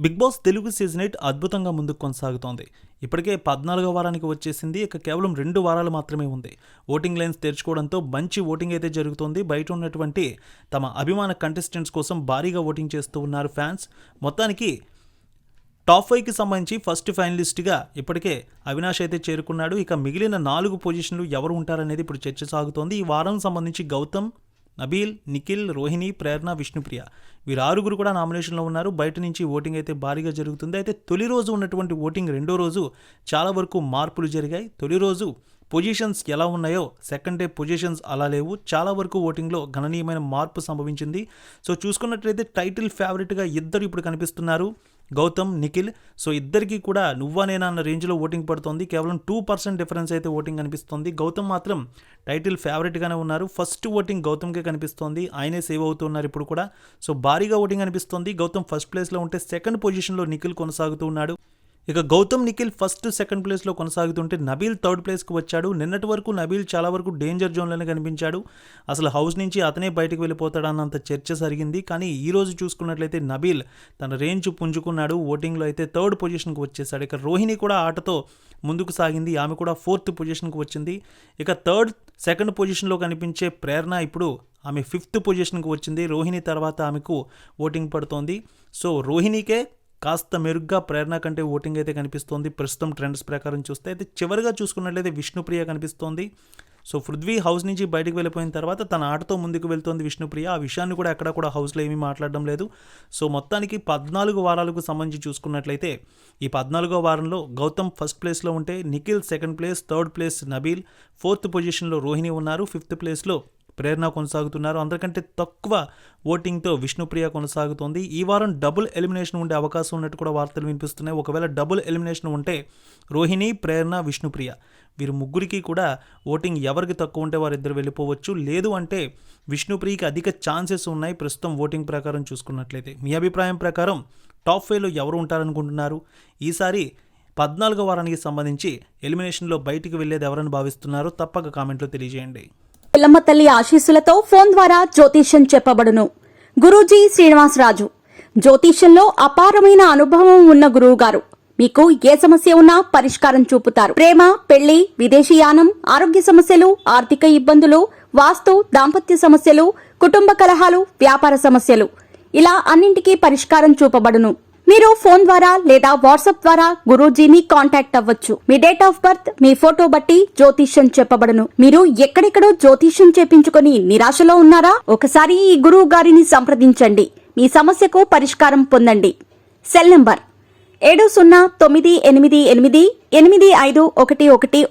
Big boss Telugu season 8 అద్భుతంగా ముందుకు కొనసాగుతోంది. ఇప్పటికే 14వ వారానికి వచ్చేసింది. ఇక కేవలం 2 వారాలు మాత్రమే ఉంది. ఓటింగ్ లైన్స్ తెరుచుకోవడంతో మంచి ఓటింగ్ అయితే జరుగుతోంది. బయట ఉన్నటువంటి తమ అభిమాన కంటెస్టెంట్స్ కోసం భారీగా ఓటింగ్ చేస్తూ ఉన్నారు ఫ్యాన్స్. మొత్తానికి టాప్ 5కి సంబంధించి ఫస్ట్ ఫైనలిస్ట్గా ఇప్పటికే అవినాష్ అయితే చేరుకున్నాడు. ఇక మిగిలిన 4 పొజిషన్లు ఎవరు ఉంటారనేది ఇప్పుడు చర్చ సాగుతోంది. ఈ వారం సంబంధించి గౌతమ్, నబీల్, నిఖిల్, రోహిణి, ప్రేరణ, విష్ణుప్రియ వీరు 6 కూడా నామినేషన్లో ఉన్నారు. బయట నుంచి ఓటింగ్ అయితే భారీగా జరుగుతుంది. అయితే తొలి రోజు ఉన్నటువంటి ఓటింగ్ రెండో రోజు చాలా వరకు మార్పులు జరిగాయి. తొలి రోజు పొజిషన్స్ ఎలా ఉన్నాయో సెకండ్ డే పొజిషన్స్ అలా లేవు. చాలా వరకు ఓటింగ్లో గణనీయమైన మార్పు సంభవించింది. సో చూసుకున్నట్లయితే టైటిల్ ఫేవరెట్గా ఇద్దరు ఇప్పుడు కనిపిస్తున్నారు, గౌతమ్, నిఖిల్. సో ఇద్దరికి కూడా నువ్వా నేనా అన్న రేంజ్లో ఓటింగ్ పడుతోంది. కేవలం 2% డిఫరెన్స్ అయితే ఓటింగ్ కనిపిస్తోంది. గౌతమ్ మాత్రం టైటిల్ ఫేవరెట్గానే ఉన్నారు. ఫస్ట్ ఓటింగ్ గౌతమ్కే కనిపిస్తోంది. ఆయనే సేవ్ అవుతున్నారు ఇప్పుడు కూడా. సో భారీగా ఓటింగ్ కనిపిస్తోంది. గౌతమ్ ఫస్ట్ ప్లేస్లో ఉంటే సెకండ్ పొజిషన్లో నిఖిల్ కొనసాగుతూ ఉన్నాడు. ఇక గౌతమ్, నిఖిల్ ఫస్ట్ సెకండ్ ప్లేస్లో కొనసాగుతుంటే నబీల్ థర్డ్ ప్లేస్కి వచ్చాడు. నిన్నటి వరకు నబీల్ చాలా వరకు డేంజర్ జోన్లోనే కనిపించాడు. అసలు హౌస్ నుంచి అతనే బయటకు వెళ్ళిపోతాడన్నంత చర్చ జరిగింది. కానీ ఈరోజు చూసుకున్నట్లయితే నబీల్ తన రేంజ్ పుంజుకున్నాడు. ఓటింగ్లో అయితే థర్డ్ పొజిషన్కి వచ్చేసాడు. ఇక రోహిణి కూడా ఆటతో ముందుకు సాగింది. ఆమె కూడా ఫోర్త్ పొజిషన్కి వచ్చింది. ఇక సెకండ్ పొజిషన్లో కనిపించే ప్రేరణ ఇప్పుడు ఆమె 5th పొజిషన్కి వచ్చింది. రోహిణి తర్వాత ఆమెకు ఓటింగ్ పడుతోంది. సో రోహిణికే కాస్త మెరుగ్గా ప్రేరణ కంటే ఓటింగ్ అయితే కనిపిస్తోంది ప్రస్తుతం ట్రెండ్స్ ప్రకారం చూస్తే. అయితే చివరిగా చూసుకున్నట్లయితే విష్ణుప్రియ కనిపిస్తోంది. సో పృథ్వీ హౌస్ నుంచి బయటకు వెళ్ళిపోయిన తర్వాత తన ఆటతో ముందుకు వెళ్తోంది విష్ణుప్రియ. ఆ విషయాన్ని కూడా ఎక్కడ కూడా హౌస్లో ఏమీ మాట్లాడడం లేదు. సో మొత్తానికి 14 వారాలకు సంబంధించి చూసుకున్నట్లయితే ఈ 14వ వారంలో గౌతమ్ ఫస్ట్ ప్లేస్లో ఉంటే Nikhil second place, third place Nabeel, 4th పొజిషన్లో రోహిణి ఉన్నారు, 5th ప్లేస్లో ప్రేరణ కొనసాగుతున్నారు. అందరికంటే తక్కువ ఓటింగ్తో విష్ణుప్రియ కొనసాగుతోంది. ఈ వారం డబుల్ ఎలిమినేషన్ ఉండే అవకాశం ఉన్నట్టు కూడా వార్తలు వినిపిస్తున్నాయి. ఒకవేళ డబుల్ ఎలిమినేషన్ ఉంటే రోహిణి, ప్రేరణ, విష్ణుప్రియ వీరు ముగ్గురికి కూడా ఓటింగ్ ఎవరికి తక్కువ ఉంటే వారిద్దరు వెళ్ళిపోవచ్చు. లేదు అంటే విష్ణుప్రియకి అధిక ఛాన్సెస్ ఉన్నాయి ప్రస్తుతం ఓటింగ్ ప్రకారం చూసుకున్నట్లయితే. మీ అభిప్రాయం ప్రకారం టాప్ 5లో ఎవరు ఉంటారనుకుంటున్నారు? ఈసారి 14వ వారానికి సంబంధించి ఎలిమినేషన్లో బయటికి వెళ్ళేది ఎవరని భావిస్తున్నారో తప్పక కామెంట్లో తెలియజేయండి. ఎల్లమ్మ తల్లి ఆశీస్సులతో ఫోన్ ద్వారా జ్యోతిష్యం చెప్పబడును. గురూజీ శ్రీనివాసరాజు జ్యోతిష్యంలో అపారమైన అనుభవం ఉన్న గురువు గారు మీకు ఏ సమస్య ఉన్నా పరిష్కారం చూపుతారు. ప్రేమ, పెళ్లి, విదేశీయానం, ఆరోగ్య సమస్యలు, ఆర్థిక ఇబ్బందులు, వాస్తు, దాంపత్య సమస్యలు, కుటుంబ కలహాలు, వ్యాపార సమస్యలు ఇలా అన్నింటికీ పరిష్కారం చూపబడును. మీరు ఫోన్ ద్వారా లేదా వాట్సాప్ ద్వారా గురూజీని కాంటాక్ట్ అవ్వచ్చు. మీ డేట్ ఆఫ్ బర్త్, మీ ఫోటో బట్టి జ్యోతిష్యం చెప్పబడును. మీరు ఎక్కడెక్కడో జ్యోతిష్యం చేపించుకొని నిరాశలో ఉన్నారా? ఒకసారి ఈ గురువు గారిని సంప్రదించండి. మీ సమస్యకు పరిష్కారం పొందండి. Cell number 7098888511